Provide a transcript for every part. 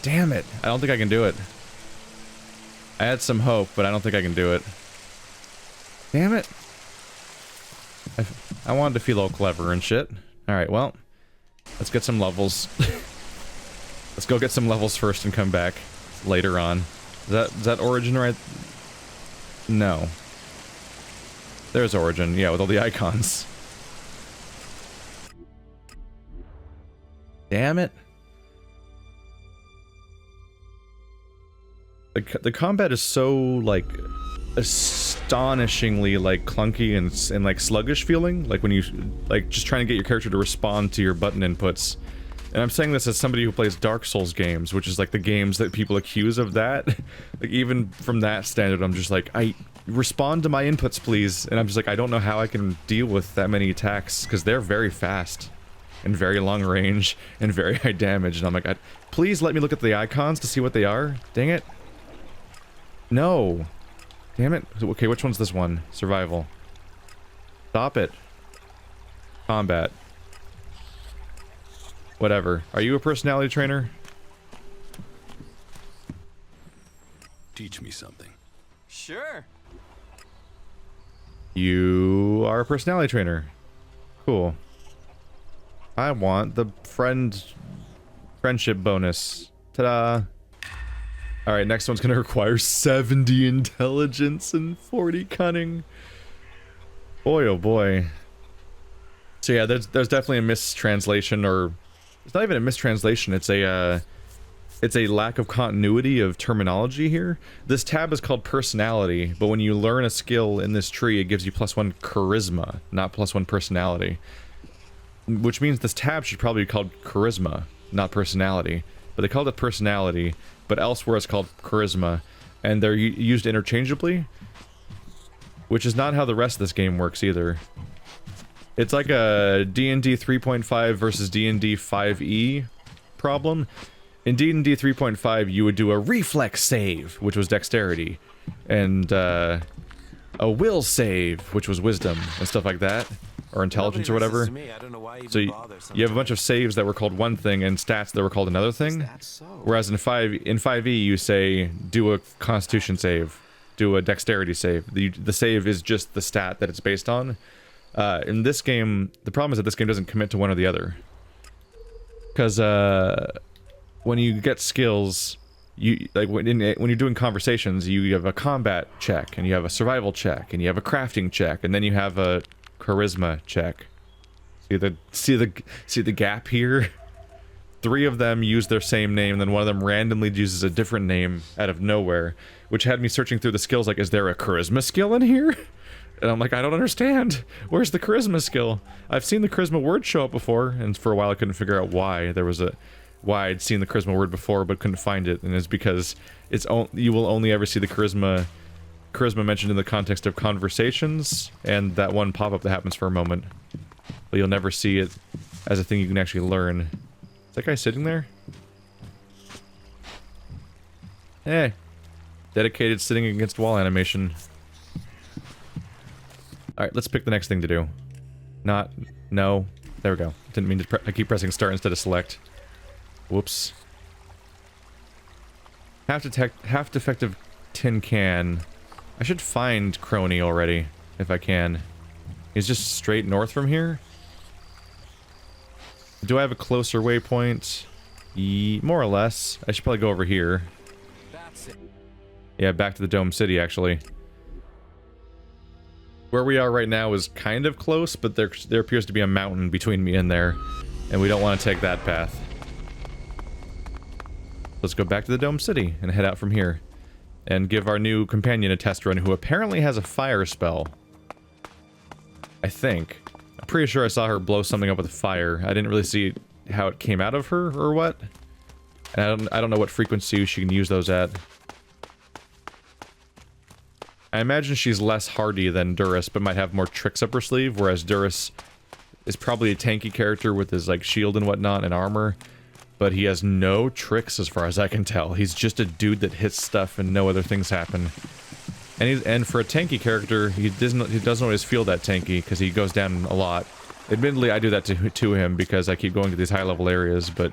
Damn it. I don't think I can do it. I had some hope, but I don't think I can do it. Damn it. I wanted to feel all clever and shit. Alright, well. Let's get some levels. Let's go get some levels first and come back later on. Is that Origin right? No. There's Origin, yeah, with all the icons. Damn it. The combat is so, like, astonishingly, like, clunky and like, sluggish feeling. Like, when you, like, just trying to get your character to respond to your button inputs. And I'm saying this as somebody who plays Dark Souls games, which is, like, the games that people accuse of that. Like, even from that standard, I'm just like, respond to my inputs, please. And I'm just like, I don't know how I can deal with that many attacks, because they're very fast. And very long range, and very high damage. And I'm like, please let me look at the icons to see what they are. Dang it. No. Damn it. Okay, which one's this one? Survival. Stop it. Combat. Whatever. Are you a personality trainer? Teach me something. Sure. You are a personality trainer. Cool. I want the friendship bonus. Ta-da. Alright, next one's gonna require 70 intelligence and 40 cunning. Boy, oh boy. So yeah, there's definitely a mistranslation, or it's not even a mistranslation, it's a lack of continuity of terminology here. This tab is called personality, but when you learn a skill in this tree, it gives you +1 charisma, not +1 personality. Which means this tab should probably be called charisma, not personality. But they called it personality, but elsewhere it's called charisma, and they're used interchangeably, which is not how the rest of this game works either. It's like a D&D 3.5 versus D&D 5e problem. In D&D 3.5, you would do a reflex save, which was dexterity, and a will save, which was wisdom, and stuff like that. Or intelligence or whatever. So you have a bunch of saves that were called one thing and stats that were called another thing. Whereas in 5e you say do a constitution save, do a dexterity save. The save is just the stat that it's based on. In this game, the problem is that this game doesn't commit to one or the other. Because when you get skills, you like when you're doing conversations, you have a combat check and you have a survival check and you have a crafting check and then you have a charisma check. See the gap here? 3 of them use their same name, and then one of them randomly uses a different name out of nowhere, which had me searching through the skills like, is there a charisma skill in here? And I'm like, I don't understand. Where's the charisma skill? I've seen the charisma word show up before, and for a while I couldn't figure out why. Why I'd seen the charisma word before but couldn't find it, and it's because you will only ever see the charisma mentioned in the context of conversations and that one pop-up that happens for a moment, but you'll never see it as a thing you can actually learn. Is that guy sitting there? Hey, dedicated sitting against wall animation. Alright, let's pick the next thing to do. No, there we go. Didn't mean to I keep pressing start instead of select. Whoops. Half defective tin can. I should find C.R.O.N.Y already, if I can. He's just straight north from here? Do I have a closer waypoint? More or less. I should probably go over here. That's it. Yeah, back to the Dome City, actually. Where we are right now is kind of close, but there appears to be a mountain between me and there, and we don't want to take that path. Let's go back to the Dome City and head out from here. And give our new companion a test run, who apparently has a fire spell. I think. I'm pretty sure I saw her blow something up with fire. I didn't really see how it came out of her, or what. And I don't know what frequency she can use those at. I imagine she's less hardy than Durus, but might have more tricks up her sleeve, whereas Durus is probably a tanky character with his, like, shield and whatnot and armor. But he has no tricks as far as I can tell. He's just a dude that hits stuff and no other things happen. And for a tanky character, he doesn't always feel that tanky because he goes down a lot. Admittedly, I do that to him because I keep going to these high level areas, but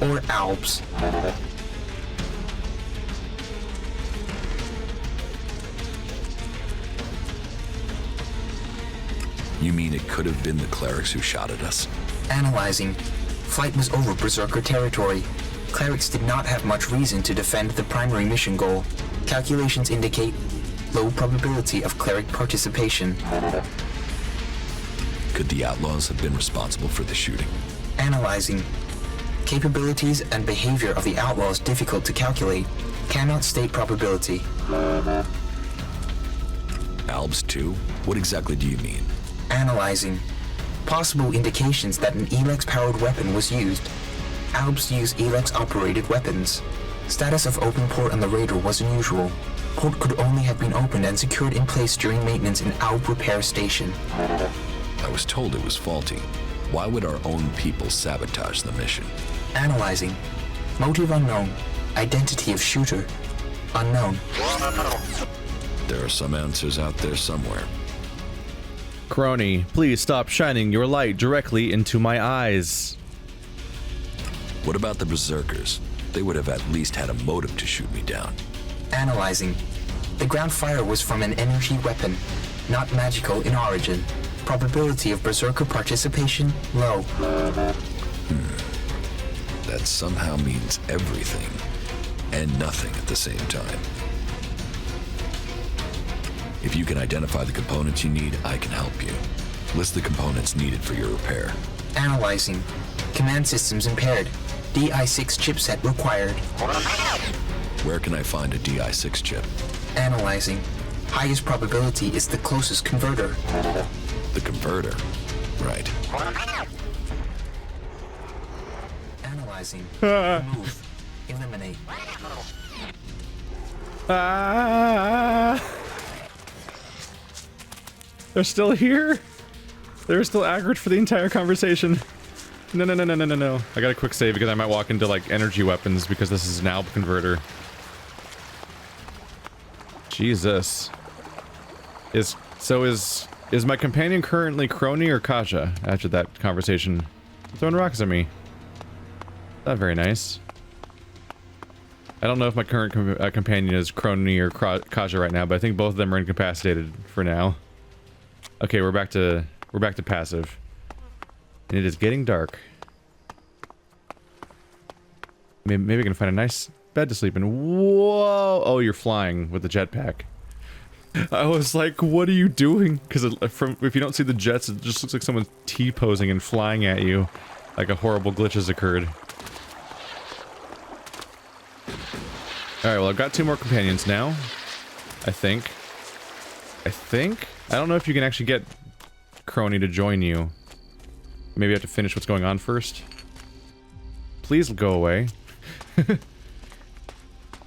or albs. You mean it could have been the clerics who shot at us? Analyzing. Flight was over Berserker territory. Clerics did not have much reason to defend the primary mission goal. Calculations indicate low probability of cleric participation. Could the outlaws have been responsible for the shooting? Analyzing. Capabilities and behavior of the outlaws difficult to calculate. Cannot state probability. Albs too? What exactly do you mean? Analyzing. Possible indications that an ELEX-powered weapon was used. Albs use ELEX-operated weapons. Status of open port on the Raider was unusual. Port could only have been opened and secured in place during maintenance in Alb Repair Station. I was told it was faulty. Why would our own people sabotage the mission? Analyzing. Motive unknown. Identity of shooter unknown. There are some answers out there somewhere. C.R.O.N.Y, please stop shining your light directly into my eyes. What about the Berserkers? They would have at least had a motive to shoot me down. Analyzing. The ground fire was from an energy weapon, not magical in origin. Probability of Berserker participation low. That somehow means everything and nothing at the same time. If you can identify the components you need, I can help you. List the components needed for your repair. Analyzing. Command systems impaired. DI6 chipset required. Where can I find a DI6 chip? Analyzing. Highest probability is the closest converter. The converter. Right. Analyzing. Remove. Eliminate. They're still here? They're still aggroed for the entire conversation. No. I got a quick save because I might walk into, like, energy weapons because this is an ALB converter. Jesus. Is my companion currently C.R.O.N.Y or Kaja after that conversation? Throwing rocks at me. Not very nice. I don't know if my current companion is C.R.O.N.Y or Kaja right now, but I think both of them are incapacitated for now. Okay, we're back to passive. And it is getting dark. Maybe we can find a nice bed to sleep in. Whoa! Oh, you're flying with the jetpack. I was like, what are you doing? Because if you don't see the jets, it just looks like someone's T-posing and flying at you. Like a horrible glitch has occurred. Alright, well, I've got 2 more companions now. I think. I don't know if you can actually get C.R.O.N.Y to join you. Maybe I have to finish what's going on first. Please go away.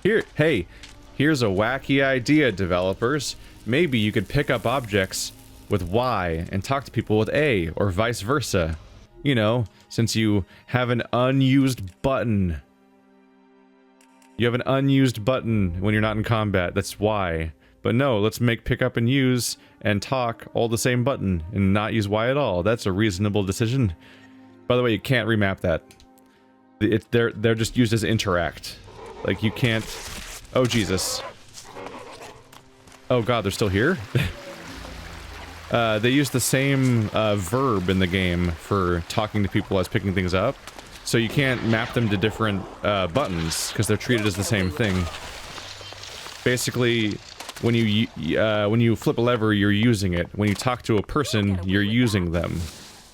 Here's a wacky idea, developers. Maybe you could pick up objects with Y and talk to people with A, or vice versa. You know, since you have an unused button. You have an unused button when you're not in combat, that's Y. But no, let's make pick up and use and talk all the same button and not use Y at all. That's a reasonable decision. By the way, you can't remap that. They're just used as interact. Like, you can't... Oh, Jesus. Oh god, they're still here? They use the same verb in the game for talking to people as picking things up. So you can't map them to different buttons, because they're treated as the same thing. Basically, when you flip a lever, you're using it. When you talk to a person, you're using them.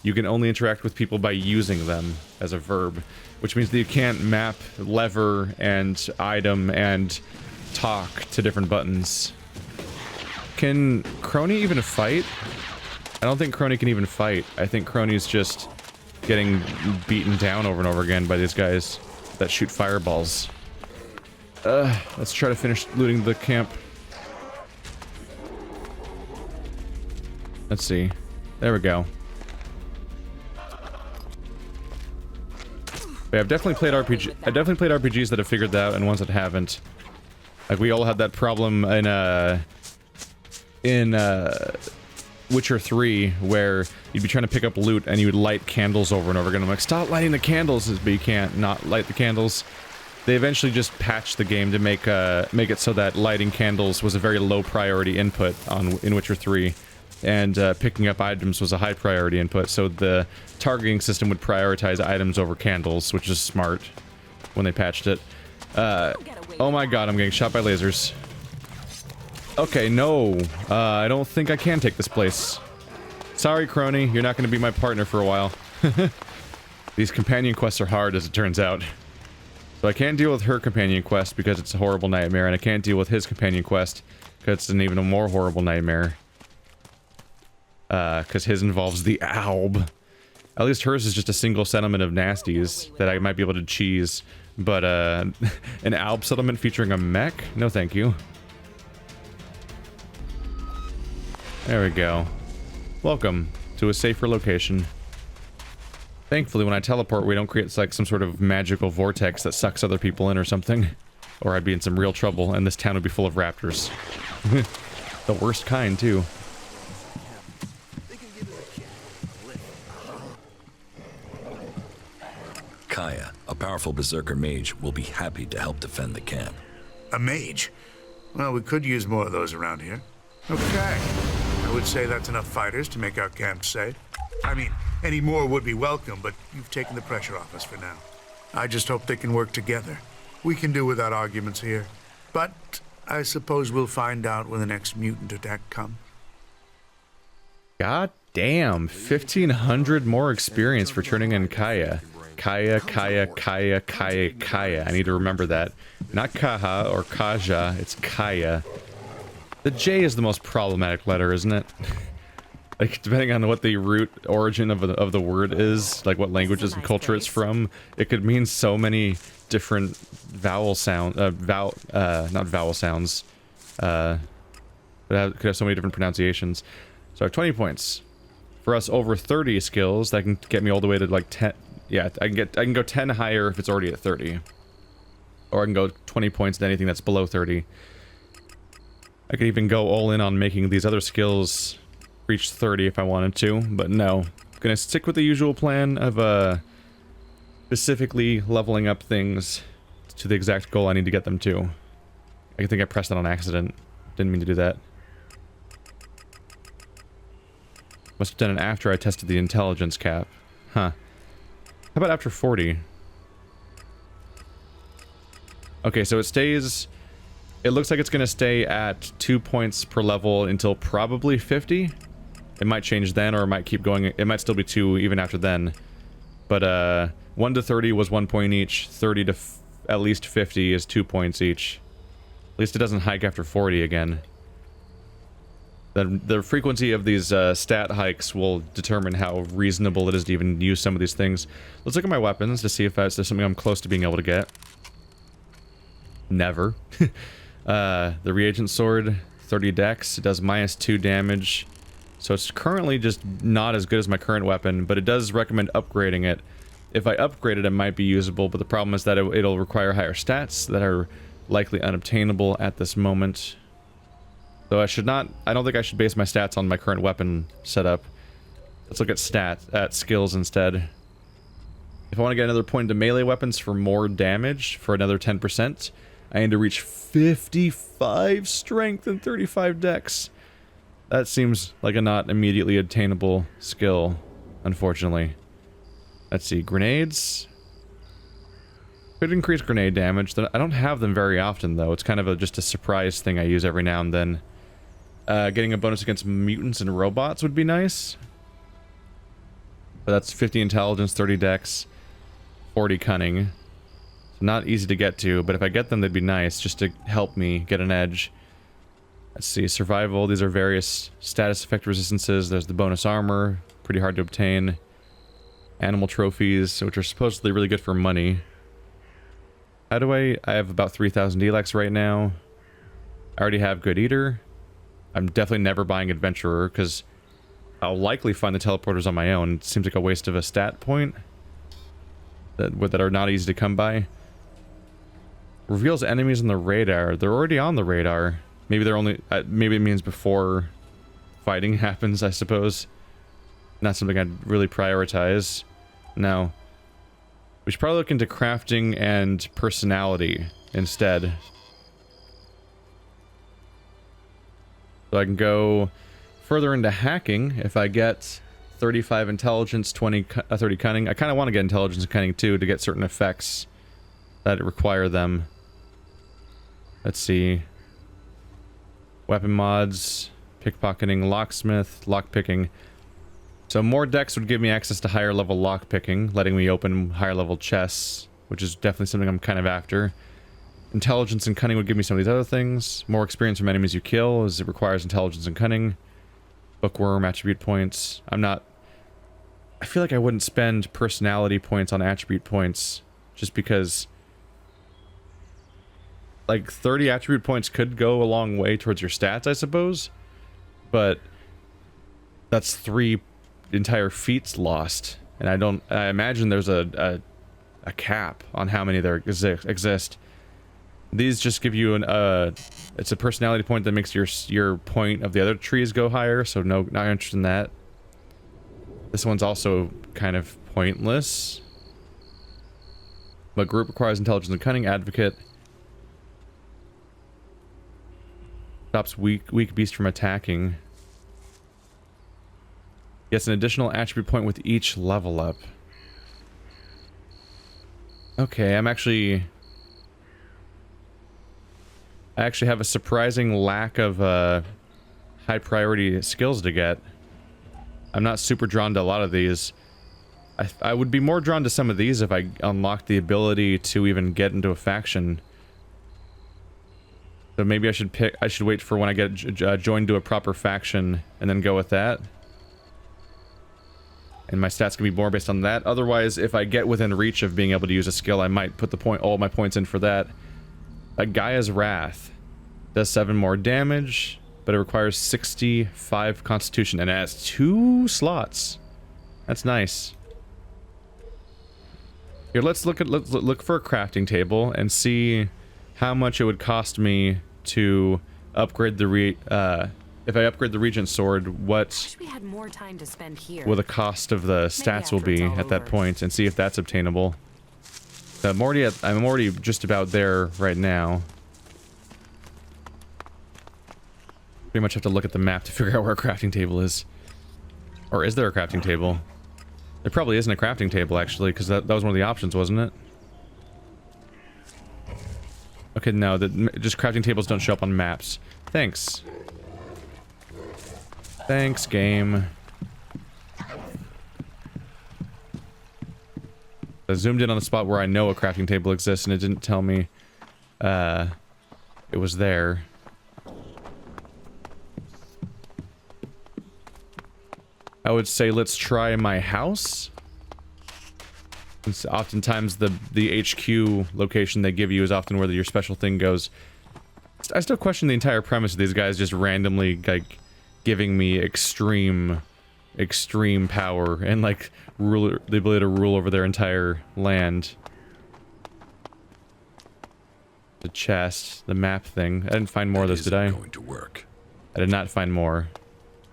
You can only interact with people by using them as a verb, which means that you can't map lever and item and talk to different buttons. Can C.R.O.N.Y even fight? I don't think C.R.O.N.Y can even fight. I think C.R.O.N.Y's just getting beaten down over and over again by these guys that shoot fireballs. Let's try to finish looting the camp. Let's see. There we go. Yeah, I've definitely played RPGs that have figured that out and ones that haven't. Like, we all had that problem in Witcher 3, where you'd be trying to pick up loot and you would light candles over and over again. I'm like, stop lighting the candles, but you can't not light the candles. They eventually just patched the game to make it so that lighting candles was a very low priority input in Witcher 3, and picking up items was a high priority input. So the targeting system would prioritize items over candles, which is smart when they patched it. Oh my god, I'm getting shot by lasers. Okay, no. I don't think I can take this place. Sorry, C.R.O.N.Y, you're not going to be my partner for a while. These companion quests are hard, as it turns out. So I can't deal with her companion quest because it's a horrible nightmare, and I can't deal with his companion quest because it's an even more horrible nightmare. Because his involves the alb. At least hers is just a single settlement of nasties that I might be able to cheese. But, an alb settlement featuring a mech? No thank you. There we go. Welcome to a safer location. Thankfully, when I teleport, we don't create like some sort of magical vortex that sucks other people in or something. Or I'd be in some real trouble, and this town would be full of raptors. The worst kind, too. Kaya, a powerful berserker mage, will be happy to help defend the camp. A mage? Well, we could use more of those around here. Okay. I would say that's enough fighters to make our camp safe. I mean, any more would be welcome, but you've taken the pressure off us for now. I just hope they can work together. We can do without arguments here. But I suppose we'll find out when the next mutant attack comes. God damn, 1,500 more experience for turning in Kaya. Kaya. I need to remember that. Not Kaha or Kaja, it's Kaya. The J is the most problematic letter, isn't it? Like, depending on what the root origin of the word is, like what languages and culture it's from, it could mean so many different vowel sound, not vowel sounds. But it could have so many different pronunciations. So I have 20 points. For us over 30 skills, that can get me all the way to like 10. Yeah, I can go 10 higher if it's already at 30. Or I can go 20 points to anything that's below 30. I could even go all in on making these other skills reach 30 if I wanted to, but no. I'm gonna stick with the usual plan of specifically leveling up things to the exact goal I need to get them to. I think I pressed that on accident. Didn't mean to do that. Must have done it after I tested the intelligence cap. Huh. How about after 40? Okay, so it stays... It looks like it's going to stay at 2 points per level until probably 50. It might change then, or it might keep going. It might still be 2 even after then. But 1 to 30 was 1 point each. 30 to at least 50 is 2 points each. At least it doesn't hike after 40 again. The frequency of these stat hikes will determine how reasonable it is to even use some of these things. Let's look at my weapons to see if there's something I'm close to being able to get. Never. The reagent sword, 30 dex, it does -2 damage. So it's currently just not as good as my current weapon, but it does recommend upgrading it. If I upgrade it, it might be usable, but the problem is that it'll require higher stats that are likely unobtainable at this moment. So I don't think I should base my stats on my current weapon setup. Let's look at skills instead. If I want to get another point into melee weapons for more damage, for another 10%, I need to reach 55 strength and 35 dex. That seems like a not immediately attainable skill, unfortunately. Let's see, grenades. Could increase grenade damage. I don't have them very often, though. It's kind of just a surprise thing I use every now and then. Getting a bonus against mutants and robots would be nice. But that's 50 intelligence, 30 dex, 40 cunning. So not easy to get to, but if I get them, they'd be nice, just to help me get an edge. Let's see, survival. These are various status effect resistances. There's the bonus armor, pretty hard to obtain. Animal trophies, which are supposedly really good for money. How do I have about 3,000 ELEX right now. I already have Good Eater. I'm definitely never buying Adventurer, because I'll likely find the teleporters on my own. It seems like a waste of a stat point that are not easy to come by. Reveals enemies on the radar. They're already on the radar. Maybe they're only... maybe it means before fighting happens, I suppose. Not something I'd really prioritize. No. We should probably look into crafting and personality instead. So I can go further into hacking if I get 35 intelligence, 30 cunning. I kind of want to get intelligence and cunning too to get certain effects that require them. Let's see. Weapon mods, pickpocketing, locksmith, lockpicking. So more decks would give me access to higher level lockpicking, letting me open higher level chests, which is definitely something I'm kind of after. Intelligence and cunning would give me some of these other things. More experience from enemies you kill, as it requires intelligence and cunning. Bookworm, attribute points. I feel like I wouldn't spend personality points on attribute points, just because like 30 attribute points could go a long way towards your stats, I suppose. But that's 3 entire feats lost. And I imagine there's a cap on how many there exist. These just give you it's a personality point that makes your point of the other trees go higher, so not interested in that. This one's also kind of pointless. But group requires intelligence and cunning, advocate. Stops weak beast from attacking. Gets an additional attribute point with each level up. Okay, I actually have a surprising lack of high priority skills to get. I'm not super drawn to a lot of these. I would be more drawn to some of these if I unlocked the ability to even get into a faction. So maybe I should wait for when I get joined to a proper faction and then go with that. And my stats can be more based on that. Otherwise, if I get within reach of being able to use a skill, I might put all my points in for that. Gaia's Wrath does 7 more damage, but it requires 65 Constitution and it has 2 slots. That's nice. Here, let's look for a crafting table and see how much it would cost me to upgrade the if I upgrade the Regent Sword, what We had more time to spend here. will the cost of the stats will after it's be all at that over. point, and see if that's obtainable. I'm already just about there right now. Pretty much have to look at the map to figure out where a crafting table is. Or is there a crafting table? There probably isn't a crafting table, actually, because that was one of the options, wasn't it? Okay, no, just crafting tables don't show up on maps. Thanks. Thanks, game. I zoomed in on the spot where I know a crafting table exists, and it didn't tell me it was there. I would say let's try my house. Since oftentimes the HQ location they give you is often where your special thing goes. I still question the entire premise of these guys just randomly like giving me extreme power and like the ability to rule over their entire land. The chest, the map thing. I didn't find more of those, did I? Going to work. I did not find more.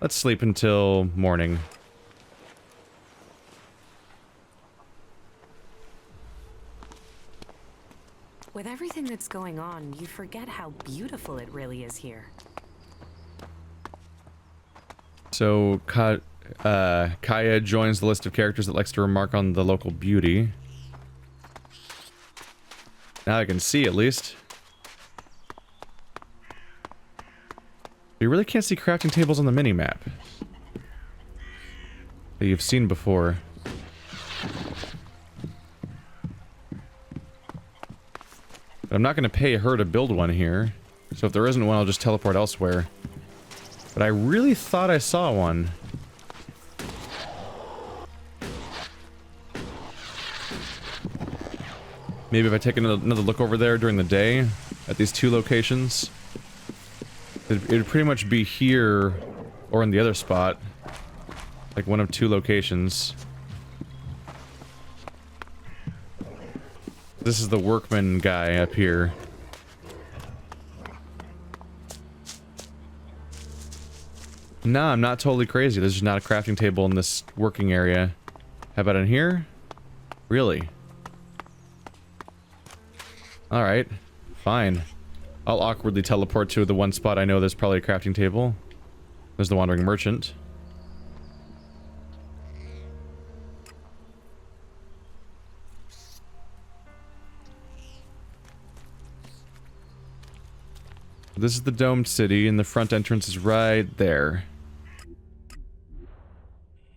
Let's sleep until morning. With everything that's going on, you forget how beautiful it really is here. So, Kaya joins the list of characters that likes to remark on the local beauty. Now I can see, at least. You really can't see crafting tables on the minimap that you've seen before. But I'm not going to pay her to build one here. So if there isn't one, I'll just teleport elsewhere. But I really thought I saw one. Maybe if I take another look over there during the day at these 2 locations. It would pretty much be here or in the other spot. Like one of 2 locations. This is the workman guy up here. Nah, I'm not totally crazy. There's just not a crafting table in this working area. How about in here? Really? Alright. Fine. I'll awkwardly teleport to the one spot I know there's probably a crafting table. There's the Wandering Merchant. This is the domed city, and the front entrance is right there.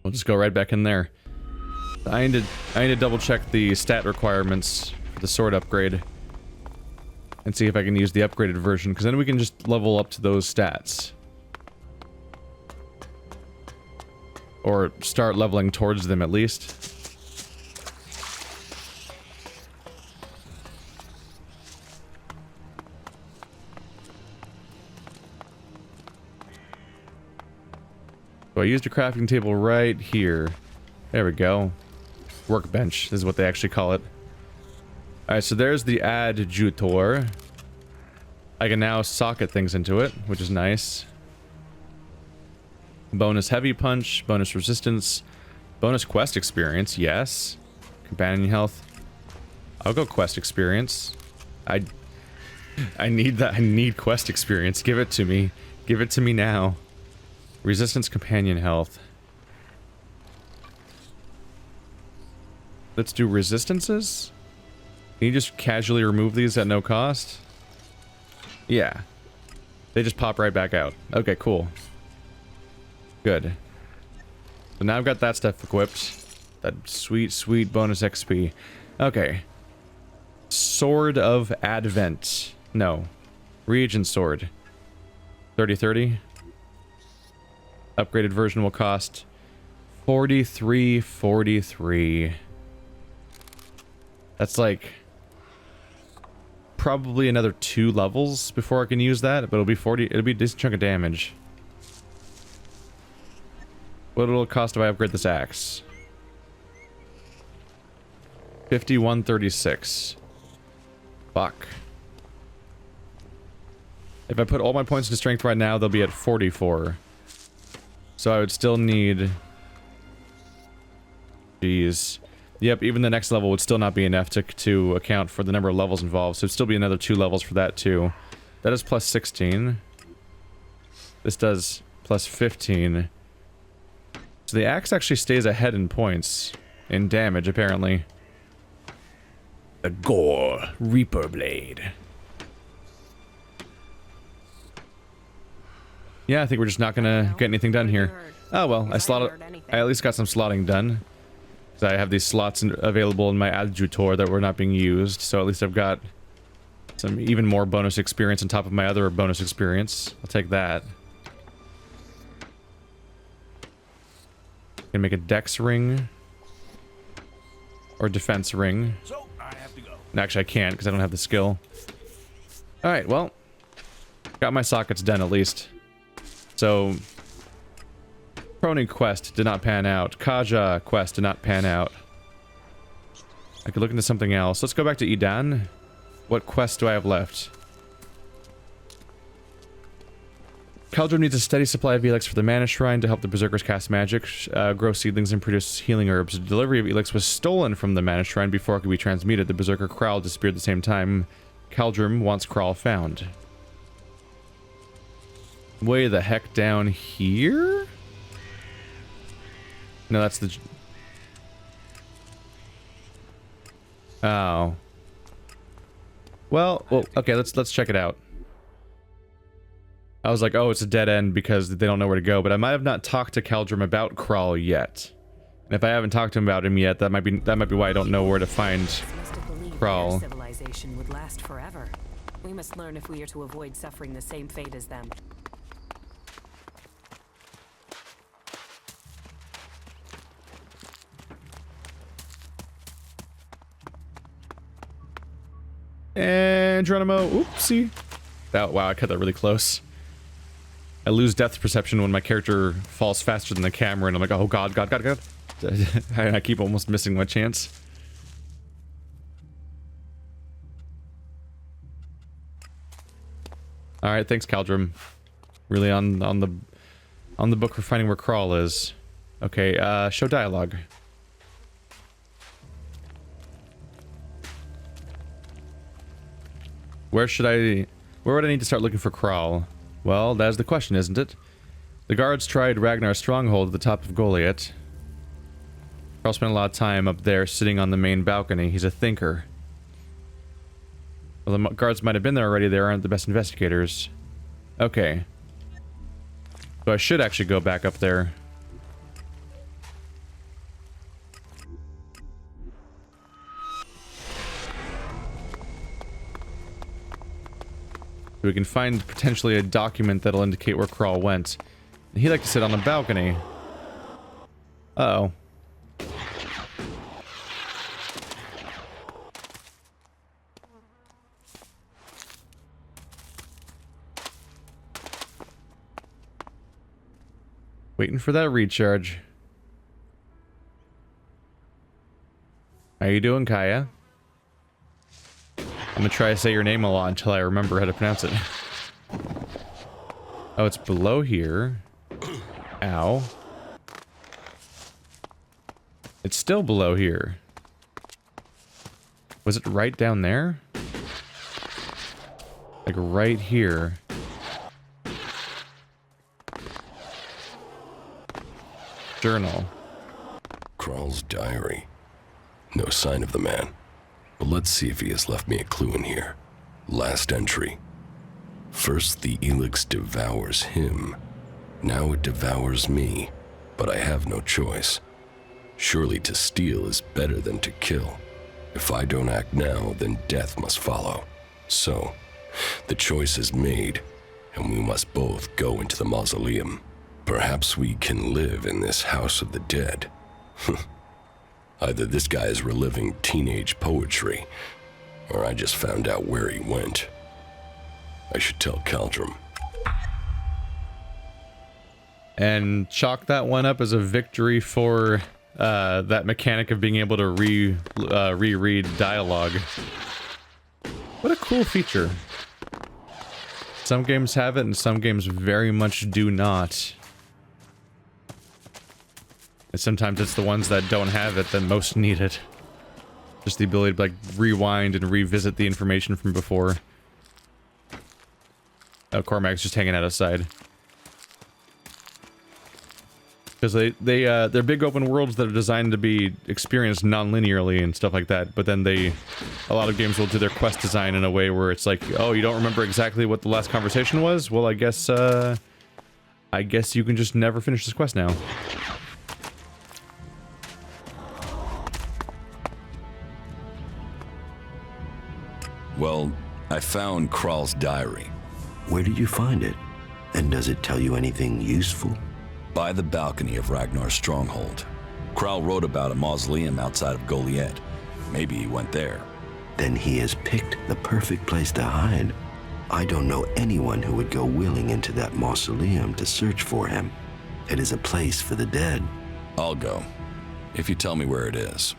We'll just go right back in there. I need to double check the stat requirements for the sword upgrade. And see if I can use the upgraded version, because then we can just level up to those stats. Or start leveling towards them at least. So I used a crafting table right here. There we go. Workbench is what they actually call it. Alright, so there's the adjutor. I can now socket things into it, which is nice. Bonus heavy punch, bonus resistance, bonus quest experience, yes. Companion health. I'll go quest experience. I need that. I need quest experience. Give it to me. Give it to me now. Resistance, companion health. Let's do resistances. Can you just casually remove these at no cost? Yeah. They just pop right back out. Okay, cool. Good. So now I've got that stuff equipped. That sweet, sweet bonus XP. Okay. Sword of Advent. No. Reagent Sword. 30/30. Upgraded version will cost 43.43. That's like probably another 2 levels before I can use that, but it'll be a decent chunk of damage. What will it cost if I upgrade this axe? 51.36. Fuck. If I put all my points into strength right now, they'll be at 44. So I would still need... Jeez. Yep, even the next level would still not be enough to account for the number of levels involved, so it'd still be another 2 levels for that too. That is plus 16. This does plus 15. So the axe actually stays ahead in points. In damage, apparently. The Gore Reaper Blade. Yeah, I think we're just not gonna get anything done here. Oh well, I at least got some slotting done. I have these slots available in my adjutor that were not being used, so at least I've got some even more bonus experience on top of my other bonus experience. I'll take that. Can make a dex ring or defense ring. So I have to go. Actually, I can't because I don't have the skill. All right, well, got my sockets done at least. So. Crony quest did not pan out. Kaja quest did not pan out. I could look into something else. Let's go back to Edan. What quest do I have left? Caldron needs a steady supply of ELEX for the Mana Shrine to help the Berserkers cast magic, grow seedlings, and produce healing herbs. The delivery of ELEX was stolen from the Mana Shrine before it could be transmuted. The Berserker Kral disappeared at the same time. Caldron wants Kral found. Way the heck down here? No, that's the... Oh. Well, okay, let's check it out. I was like, oh, it's a dead end because they don't know where to go, but I might have not talked to Caldrum about Kral yet. And if I haven't talked to him about him yet, that might be why I don't know where to find Kral. Civilization would last forever. We must learn if we are to avoid suffering the same fate as them. And Geronimo, oopsie. Oh, wow, I cut that really close. I lose depth perception when my character falls faster than the camera, and I'm like, oh god. And I keep almost missing my chance. Alright, thanks, Caldrum. Really on On the book for finding where C.R.O.N.Y is. Okay, show dialogue. Where would I need to start looking for C.R.O.N.Y? Well, that's the question, isn't it? The guards tried Ragnar's stronghold at the top of Goliath. C.R.O.N.Y spent a lot of time up there sitting on the main balcony. He's a thinker. Well, the guards might have been there already. They aren't the best investigators. Okay. So I should actually go back up there. We can find potentially a document that'll indicate where C.R.O.N.Y went. He'd like to sit on the balcony. Uh-oh. Waiting for that recharge. How you doing, Kaya? I'm gonna try to say your name a lot until I remember how to pronounce it. Oh, it's below here. Ow. It's still below here. Was it right down there? Like right here. Journal. C.R.O.N.'s diary. No sign of the man. But let's see if he has left me a clue in here. Last entry. First the ELEX devours him. Now it devours me. But I have no choice. Surely to steal is better than to kill. If I don't act now, then death must follow. So, the choice is made, and we must both go into the mausoleum. Perhaps we can live in this house of the dead. Either this guy is reliving teenage poetry, or I just found out where he went. I should tell Caldrum. And chalk that one up as a victory for that mechanic of being able to reread dialogue. What a cool feature. Some games have it, and some games very much do not. And sometimes it's the ones that don't have it that most need it. Just the ability to like rewind and revisit the information from before. Oh, Cormac's just hanging out outside. Because they're big open worlds that are designed to be experienced non-linearly and stuff like that, but then a lot of games will do their quest design in a way where it's like, oh, you don't remember exactly what the last conversation was? Well, I guess you can just never finish this quest now. Well, I found C.R.O.N.'s diary. Where did you find it? And does it tell you anything useful? By the balcony of Ragnar's stronghold. C.R.O.N.Y wrote about a mausoleum outside of Goliath. Maybe he went there. Then he has picked the perfect place to hide. I don't know anyone who would go willing into that mausoleum to search for him. It is a place for the dead. I'll go, if you tell me where it is.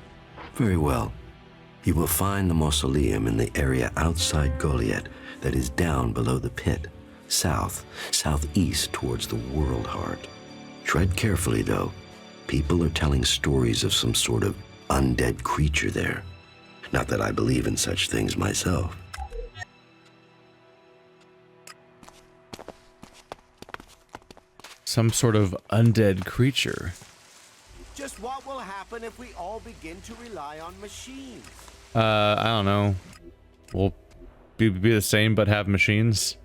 Very well. You will find the mausoleum in the area outside Goliath that is down below the pit, southeast towards the world heart. Tread carefully, though. People are telling stories of some sort of undead creature there. Not that I believe in such things myself. Some sort of undead creature. Just what will happen if we all begin to rely on machines? I don't know. We'll be the same but have machines.